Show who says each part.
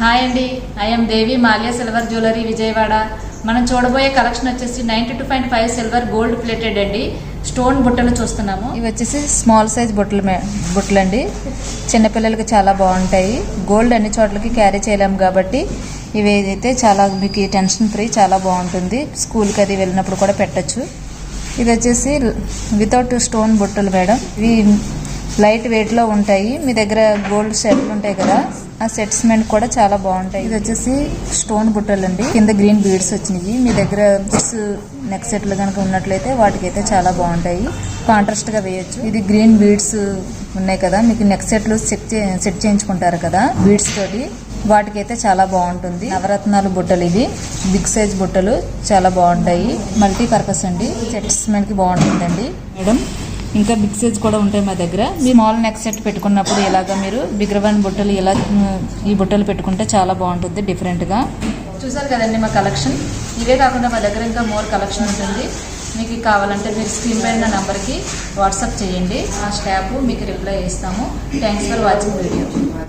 Speaker 1: Hi అండి, I'm Devi Mallya silver jewellery Vijayawada. మనం చూడబోయే కలెక్షన్ వచ్చేసి 92.5 సిల్వర్ గోల్డ్ ప్లేటెడ్ అండి. స్టోన్ బుట్టలు చూస్తున్నాము. ఇవి వచ్చేసి స్మాల్ సైజ్ బుట్టలు అండి. చిన్నపిల్లలకి చాలా బాగుంటాయి. గోల్డ్ అన్ని చోట్లకి క్యారీ చేయలేము కాబట్టి ఇవి అయితే చాలా మీకు టెన్షన్ ఫ్రీ, చాలా బాగుంటుంది. స్కూల్కి అది వెళ్ళినప్పుడు కూడా పెట్టచ్చు. ఇది వచ్చేసి వితౌట్ స్టోన్ బుట్టలు మేడం. ఇవి లైట్ వెయిట్లో ఉంటాయి. మీ దగ్గర గోల్డ్ సెట్లు ఉంటాయి కదా, ఆ సెట్స్ మీద కూడా చాలా బాగుంటాయి. ఇది వచ్చేసి స్టోన్ బుట్టలు అండి. కింద గ్రీన్ బీడ్స్ వచ్చినాయి. మీ దగ్గర నెక్ సెట్లు కనుక ఉన్నట్లయితే వాటికైతే చాలా బాగుంటాయి. కాంట్రాస్ట్ గా వేయచ్చు. ఇది గ్రీన్ బీడ్స్ ఉన్నాయి కదా, మీకు నెక్ సెట్లు సెట్ చేయించుకుంటారు కదా బీడ్స్ తోటి, వాటికైతే చాలా బాగుంటుంది. నవరత్నాలు బుట్టలు, ఇవి బిగ్ సైజ్ బుట్టలు చాలా బాగుంటాయి. మల్టీ పర్పస్ అండి. సెట్స్ మనకి బాగుంటుందండి మేడం. ఇంకా బిగ్ సైజ్ కూడా ఉంటాయి మా దగ్గర. మీ స్మాల్ నెక్ సెట్ పెట్టుకున్నప్పుడు ఇలాగా మీరు బిగ్గర్ వన్ బుట్టలు ఇలా ఈ బుట్టలు పెట్టుకుంటే చాలా బాగుంటుంది డిఫరెంట్గా. చూసారు కదండి మా కలెక్షన్. ఇవే కాకుండా మా దగ్గర ఇంకా మోర్ కలెక్షన్ ఉంటుంది. మీకు కావాలంటే మీరు స్క్రీన్ పైన నంబర్కి వాట్సాప్ చేయండి. ఆ స్టాఫ్ మీకు రిప్లై ఇస్తాము. Thanks for watching video.